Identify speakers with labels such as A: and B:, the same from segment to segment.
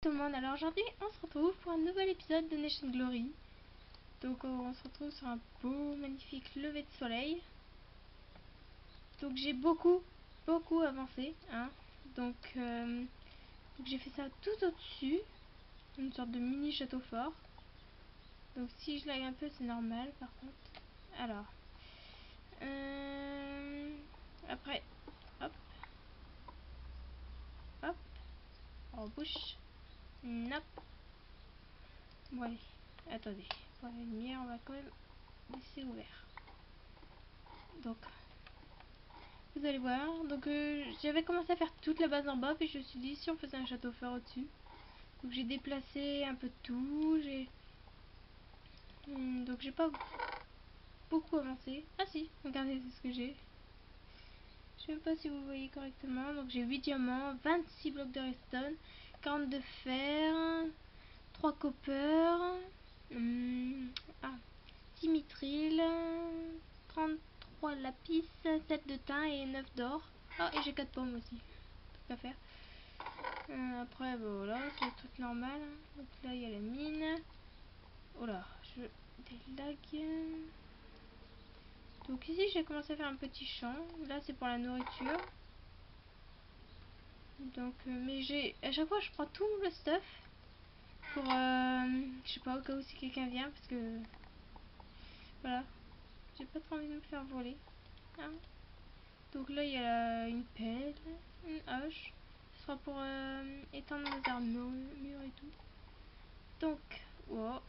A: Tout le monde, alors aujourd'hui on se retrouve pour un nouvel épisode de Nation Glory. Donc on se retrouve sur un beau magnifique lever de soleil. Donc j'ai beaucoup avancé hein. Donc j'ai fait ça tout au dessus, une sorte de mini château fort. Donc si je lag un peu c'est normal par contre. Alors après hop hop en bouche. Nop. Bon allez, attendez, pour la lumière on va quand même laisser ouvert. Donc vous allez voir, donc j'avais commencé à faire toute la base en bas, puis je me suis dit si on faisait un château fort au-dessus. Donc j'ai déplacé un peu de tout, donc j'ai pas beaucoup avancé. Ah si, regardez c'est ce que j'ai. Je sais même pas si vous voyez correctement. Donc j'ai 8 diamants, 26 blocs de redstone, 40 de fer, 3 copper, 6 mithril, 33 lapis, 7 de thym et 9 d'or. Ah, et j'ai 4 pommes aussi. Tout à faire. Après, bah, voilà, c'est le truc normal. Donc là, il y a la mine. Oh là, des lags. Donc ici, j'ai commencé à faire un petit champ. Là, c'est pour la nourriture. Donc, mais à chaque fois, je prends tout le stuff. Pour, je sais pas, au cas où si quelqu'un vient. Parce que, voilà, j'ai pas trop envie de me faire voler. Hein. Donc là, il y a une pelle, une hache. Ce sera pour étendre nos armures et tout. Donc, wow,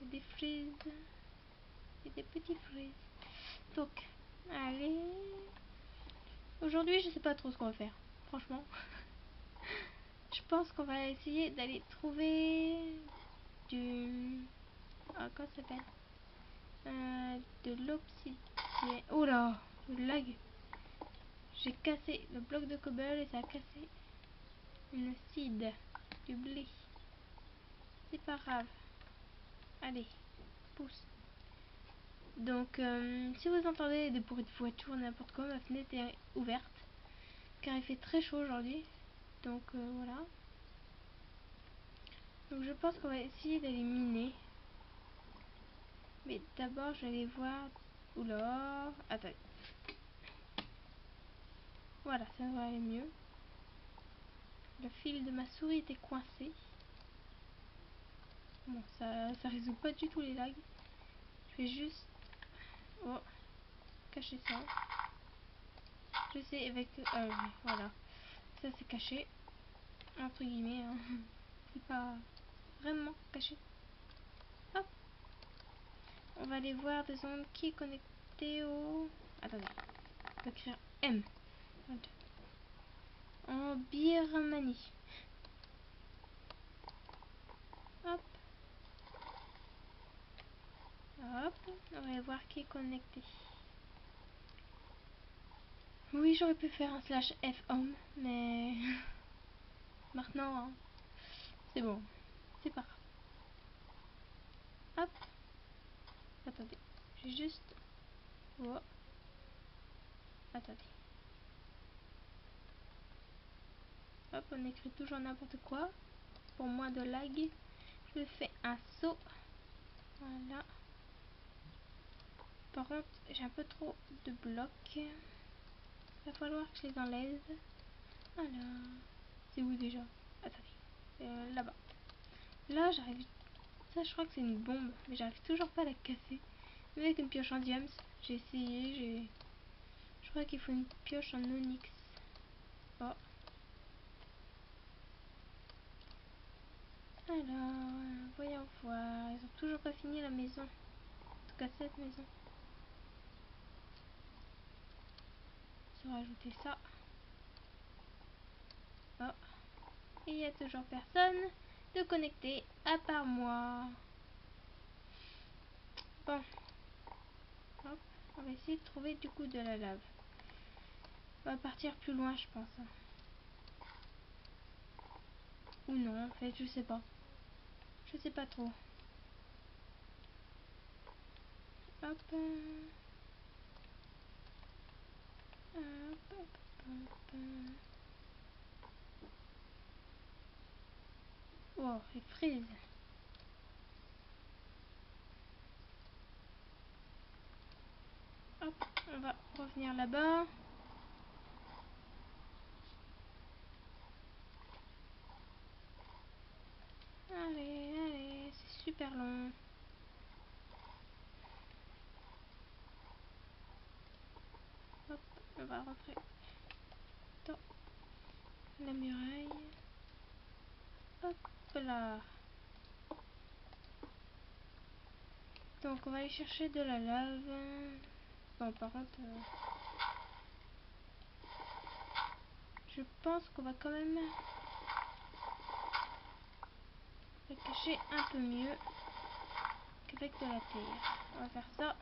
A: il y a des fraises. Il y a des petits fraises. Donc, allez. Aujourd'hui, je sais pas trop ce qu'on va faire. Franchement. Je pense qu'on va essayer d'aller trouver du... Ah, comment ça s'appelle de l'obsidienne. Oh là, le lag. J'ai cassé le bloc de cobble et ça a cassé une seed, du blé. C'est pas grave. Allez, pousse. Donc, si vous entendez des bruits de voiture, n'importe quoi, ma fenêtre est ouverte. Car il fait très chaud aujourd'hui. Donc, voilà. Donc, je pense qu'on va essayer d'aller miner. Mais d'abord, je vais aller voir... Oula, attendez. Voilà, ça va aller mieux. Le fil de ma souris était coincé. Bon, ça résout pas du tout les lags. Je vais juste... Oh, cacher ça. Je sais avec... voilà. Ça c'est caché. Entre guillemets. Hein. C'est pas vraiment caché. Hop. On va aller voir des ondes qui est connecté au... Attendez. On va écrire M. En Birmanie. Hop. Hop. On va aller voir qui est connecté. Oui, j'aurais pu faire un slash F home, mais maintenant, hein, c'est bon, c'est pas grave. Hop, attendez, j'ai juste... Oh. Attendez. Hop, on écrit toujours n'importe quoi. Pour moins de lag, je fais un saut. Voilà. Par contre, j'ai un peu trop de blocs. Il va falloir que je les enlève. Alors, c'est où déjà? Attendez, là-bas. Là, j'arrive... Ça, je crois que c'est une bombe, mais j'arrive toujours pas à la casser. Même avec une pioche en diams, j'ai essayé, je crois qu'il faut une pioche en onyx. Oh. Alors, voyons voir. Ils ont toujours pas fini la maison. En tout cas, cette maison. Je vais rajouter ça. Oh. Il y a toujours personne de connecté à part moi. Bon. Hop. On va essayer de trouver du coup de la lave. On va partir plus loin, je pense. Ou non, en fait, je sais pas. Je sais pas trop. Hop. Hop, hop, hop. Oh, les frises. Hop, on va revenir là-bas. Allez, allez, c'est super long. Hop, on va rentrer dans la muraille. Hop là. Donc on va aller chercher de la lave. Bon, par contre, je pense qu'on va quand même la cacher un peu mieux qu'avec de la terre. On va faire ça.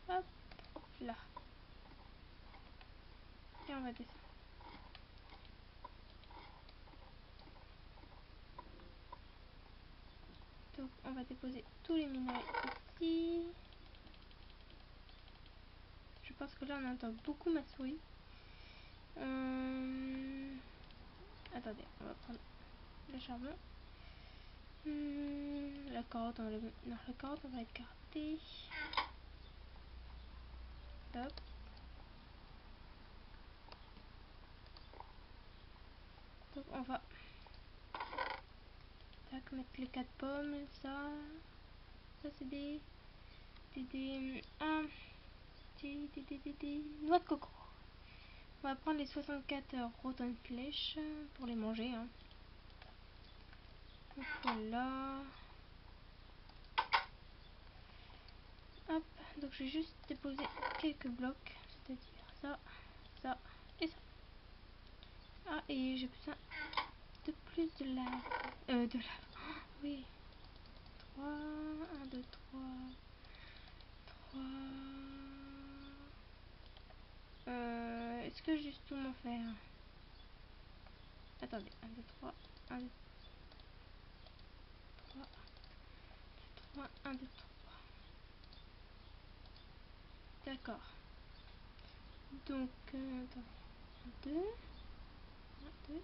A: Hop là. Et on va descendre. Donc on va déposer tous les minerais ici. Je pense que là on entend beaucoup ma souris. Attendez, on va prendre le charbon. La carotte, on va non, la carotte, on va être carotée. Hop. Donc on va mettre les 4 pommes, ça c'est des noix de coco. On va prendre les 64 rotten flèches pour les manger. Hein. Donc voilà. Hop, donc je vais juste déposer quelques blocs, c'est-à-dire ça, ça et ça. Ah, et j'ai besoin de plus de lave. De lave. Oh, oui. 3, 1, 2, 3. 3. Est-ce que juste tout m'en faire? Attendez, 1, 2, 3. 1, 2, 3. 3, 1, 2, 3. D'accord. Donc, attendez. 2. 1, 2.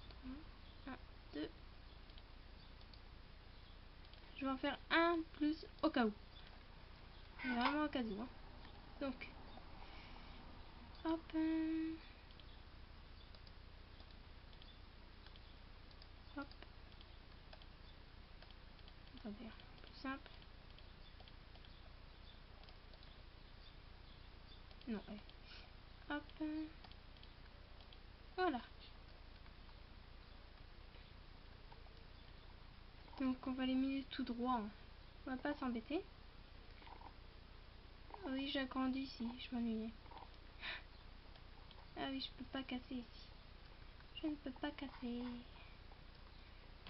A: 3. 1, 2. Je vais en faire un plus au cas où. Vraiment au cas où. Hein. Donc, hop. Hop. Attendez, plus simple. Non, allez. Hop. Voilà. Donc on va les mener tout droit. Hein. On va pas s'embêter. Oui, j'ai agrandi ici, je m'ennuyais. Ah oui, je peux pas casser ici. Je ne peux pas casser.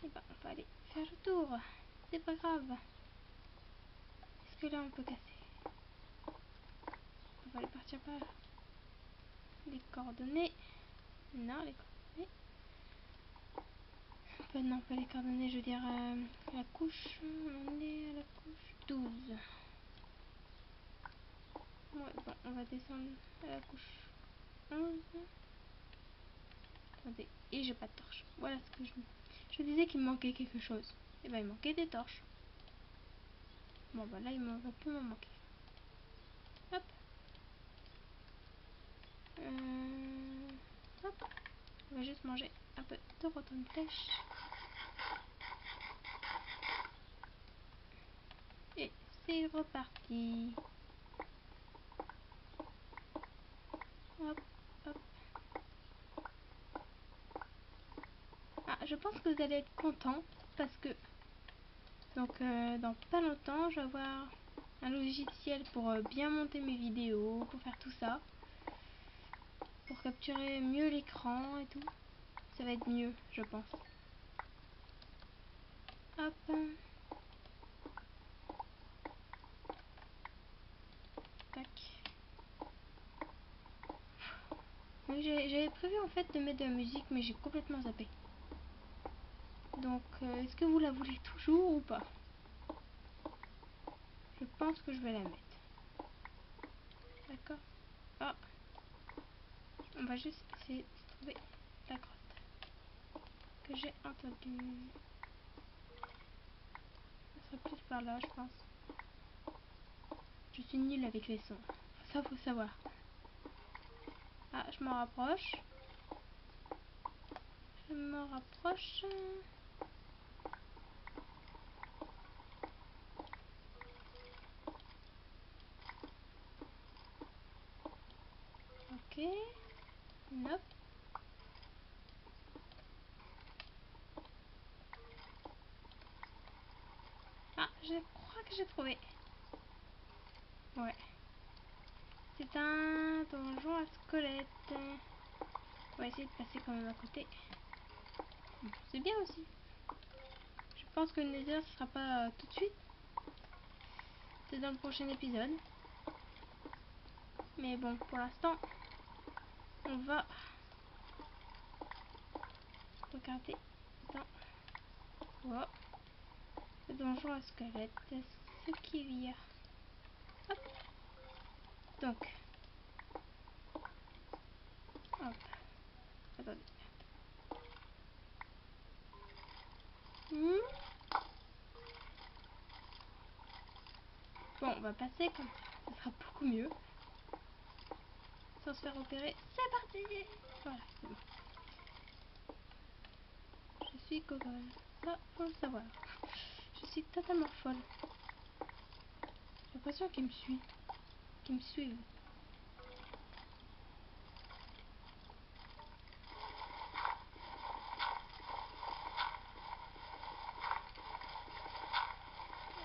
A: Et ben, on va aller faire le tour. C'est pas grave. Est-ce que là on peut casser? On va aller partir par là. Les coordonnées. Non, les coordonnées. Non, pas les coordonnées, je veux dire la couche. On est à la couche 12. Ouais, bon, on va descendre à la couche 11. Attendez, et j'ai pas de torche. Voilà ce que je disais qu'il me manquait quelque chose. Et ben il manquait des torches. Bon bah là il ne va plus m'en manquer. Hop. Hop. On va juste manger un peu de rotten flèche. Et c'est reparti. Hop, hop. Ah, je pense que vous allez être content parce que donc dans pas longtemps je vais avoir un logiciel pour bien monter mes vidéos, pour faire tout ça, pour capturer mieux l'écran et tout. Ça va être mieux, je pense. Hop. Tac. Oui, j'avais prévu en fait de mettre de la musique, mais j'ai complètement zappé. Donc, est-ce que vous la voulez toujours ou pas? Je pense que je vais la mettre. D'accord. Ah. On va juste essayer de trouver la grotte. que j'ai entendu. Ça serait plus par là, je pense. Je suis nulle avec les sons. Ça, faut savoir. Ah, je m'en rapproche. Je me rapproche. Ok. Nope. Ah, je crois que j'ai trouvé. Ouais. C'est un donjon à squelette. On va essayer de passer quand même à côté. C'est bien aussi. Je pense que le Nether ce sera pas tout de suite. C'est dans le prochain épisode. Mais bon, pour l'instant, on va regarder dans le donjon à squelette ce qu'il y a. Hop. Donc, hop. Attendez. Bon, on va passer comme ça. Ce sera beaucoup mieux. Sans se faire opérer. C'est parti. Voilà, c'est bon. Je suis gogole. Ça, faut le savoir. Je suis totalement folle. J'ai l'impression qu'il me suit. Qu'il me suivent.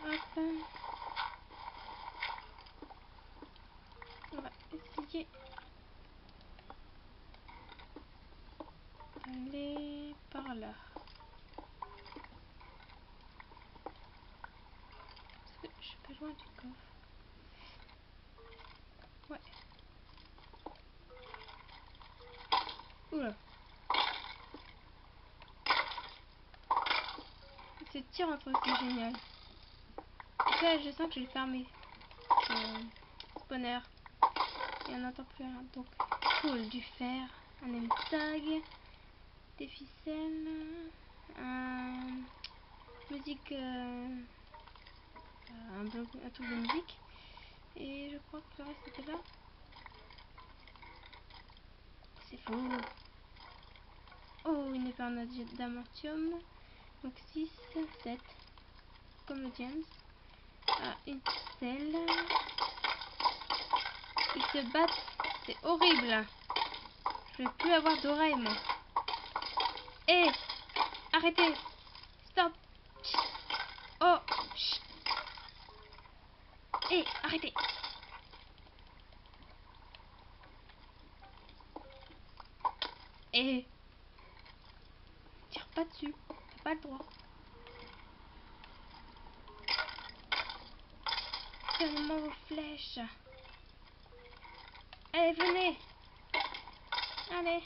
A: Hop. On va essayer d'aller par là. Parce que je suis pas loin du coffre. Ouais. Oula. Ce tir entre eux, c'est génial. Donc là, je sens que je vais le fermer. Spawner. Et on n'entend plus rien. Donc, cool, du fer, un name tag, des ficelles, musique, un truc de musique. Et je crois que le reste était là. C'est faux. Oh, une épée en adamantium. Donc 6, 7. Comme le James. Une ficelle. Ils se battent. C'est horrible. Je vais plus avoir d'oreilles, moi. Hé, arrêtez. Stop. Oh. Hé, arrêtez. Hé. Tire pas dessus. T'as pas le droit. Donne-moi vos flèches. Allez, venez. Allez. De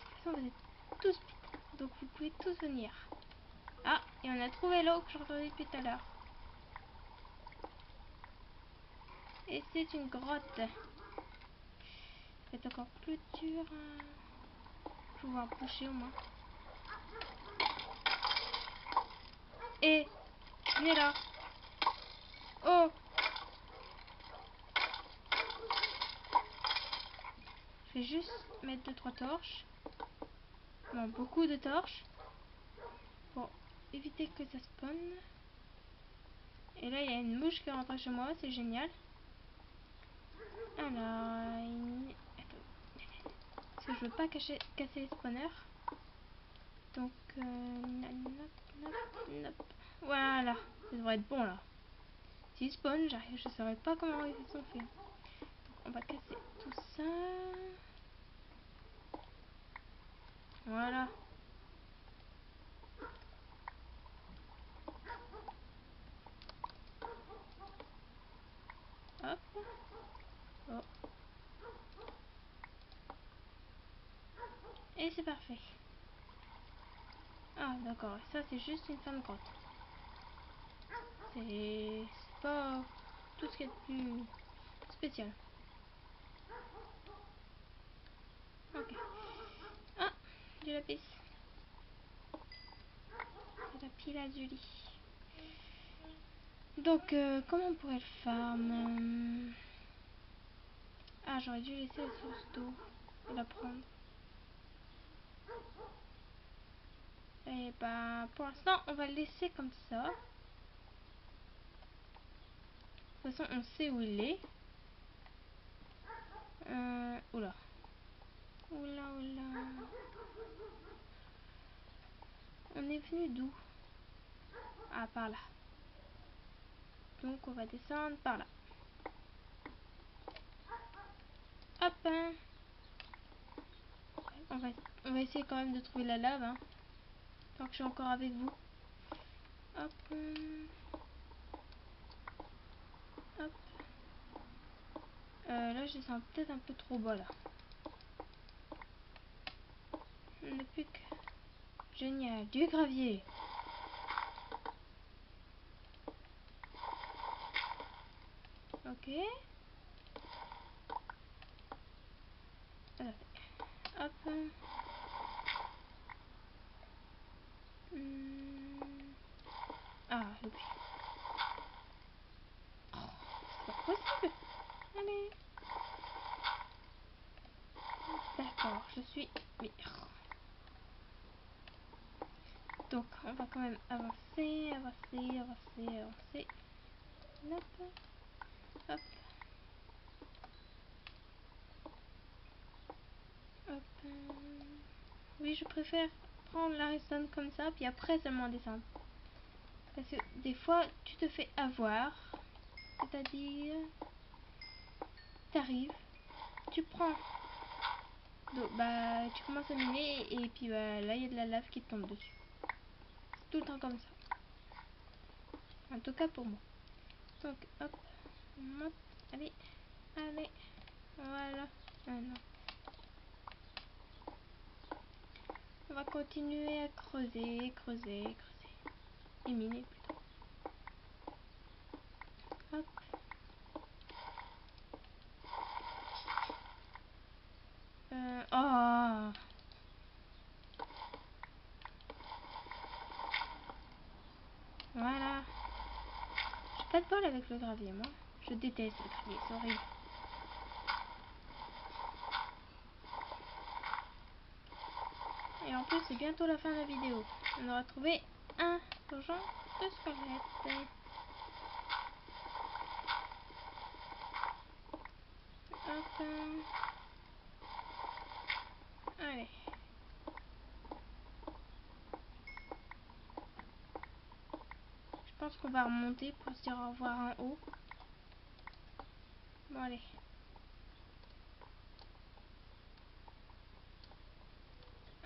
A: toute façon, vous êtes tous... Donc vous pouvez tous venir. Ah, et on a trouvé l'eau que j'entendais depuis tout à l'heure. Et c'est une grotte. Ça va être encore plus dur. Je vais pouvoir boucher au moins. Et venez là. Oh. Je vais juste mettre 2-3 torches. Bon, beaucoup de torches. Pour éviter que ça spawn. Et là, il y a une mouche qui est rentrée chez moi. C'est génial. Alors, attends. Parce que je veux pas casser les spawners. Donc, voilà. Ça devrait être bon là. S'ils spawn, je saurais pas comment ils sont faits. Donc, on va casser tout ça. Voilà. Hop. Oh. Et c'est parfait. Ah d'accord, ça c'est juste une fin de grotte. C'est pas tout ce qui est de plus spécial. Ok. Ah, du lapis. C'est la pile à Julie. Donc, comment on pourrait le farm? Ah, j'aurais dû laisser la source d'eau et la prendre. Et bah, pour l'instant, on va le laisser comme ça. De toute façon, on sait où il est. Oula. Oula, oula. On est venu d'où? Ah, par là. Donc, on va descendre par là. Hop, hein. On va essayer quand même de trouver la lave, hein, tant que je suis encore avec vous. Hop. Hop. Là, je descends peut-être un peu trop bas, là. On n'a plus que... Génial, du gravier. Ok. Attendez. Hop. Ah, loupé. Oh, c'est pas possible. Allez. D'accord, je suis... Mais... Donc, on va quand même avancer, avancer, avancer, avancer. Hop. Hop. Hop. Oui, je préfère prendre la redstone comme ça, puis après seulement descendre. Parce que des fois, tu te fais avoir. C'est-à-dire, t'arrives, tu prends. Donc, bah, tu commences à miner et puis bah, là, il y a de la lave qui te tombe dessus. C'est tout le temps comme ça. En tout cas pour moi. Donc, hop, on monte. Allez, allez. Voilà. Ah non. On va continuer à creuser, creuser, creuser. Et miner plutôt. Hop. Oh. Voilà. J'ai pas de bol avec le gravier, moi. Je déteste le gravier, c'est horrible. Et en plus, c'est bientôt la fin de la vidéo. On aura trouvé un donjon de squelettes. Hop. Allez. Je pense qu'on va remonter pour se dire au revoir en haut. Bon, allez.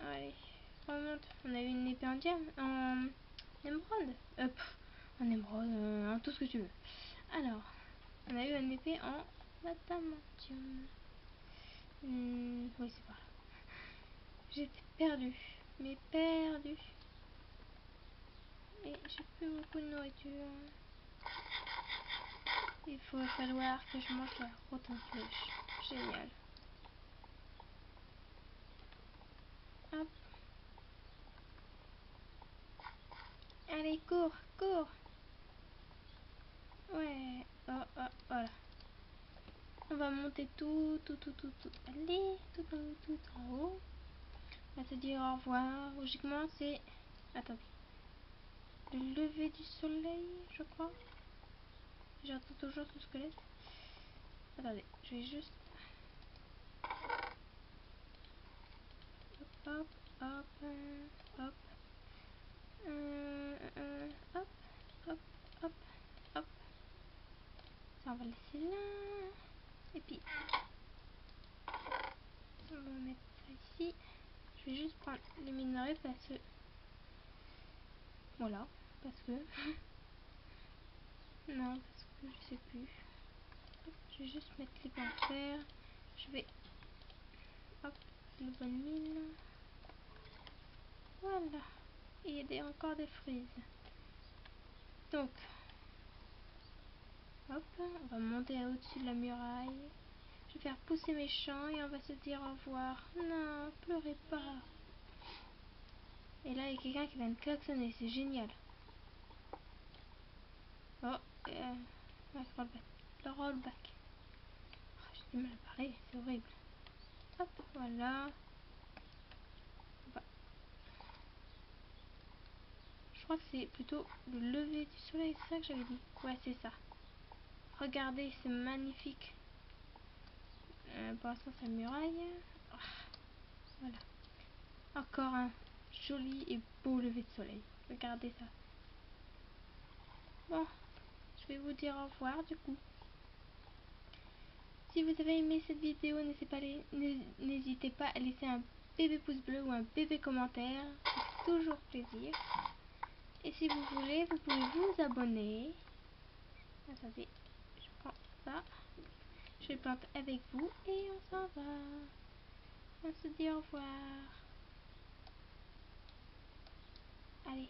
A: Allez. On remonte. On a eu une épée en diamant. En émeraude. En émeraude. En tout ce que tu veux. Alors. On a eu une épée en adamantium. Oui, c'est par là. J'étais perdue. Mais perdue. Et j'ai plus beaucoup de nourriture. Il faut falloir que je mange la rotten flèche. Génial. Hop. Allez, cours, cours. Ouais. Oh, oh, voilà. On va monter tout. Allez, tout en haut. On va se dire au revoir. Logiquement, c'est... Attendez. Le lever du soleil, je crois. J'entends toujours ce squelette. Attendez, je vais juste... Hop, hop, hop. Hop, hop, hop, hop. Ça, on va le laisser là. Et puis, on va mettre ça ici. Je vais juste prendre les minerais parce que... Voilà, parce que... Non, parce que je sais plus. Hop, je vais juste mettre les points de fer. Je vais... Hop, une bonne mine. Voilà. Et il y a encore des frises. Donc, hop, on va monter au-dessus de la muraille. Je vais faire pousser mes champs et on va se dire au revoir. Non, pleurez pas. Et là, il y a quelqu'un qui vient de klaxonner, c'est génial. Oh, ouais, rollback. Le rollback. Oh, j'ai du mal à parler, c'est horrible. Hop, voilà. Bah. Je crois que c'est plutôt le lever du soleil, c'est ça que j'avais dit. Ouais, c'est ça. Regardez, c'est magnifique. Pour l'instant, c'est la muraille. Oh, voilà. Encore un joli et beau lever de soleil. Regardez ça. Bon, je vais vous dire au revoir du coup. Si vous avez aimé cette vidéo, n'hésitez pas à laisser un bébé pouce bleu ou un bébé commentaire. Ça fait toujours plaisir. Et si vous voulez, vous pouvez vous abonner. Attendez, je prends ça. Je le plante avec vous et on s'en va. On se dit au revoir. Allez.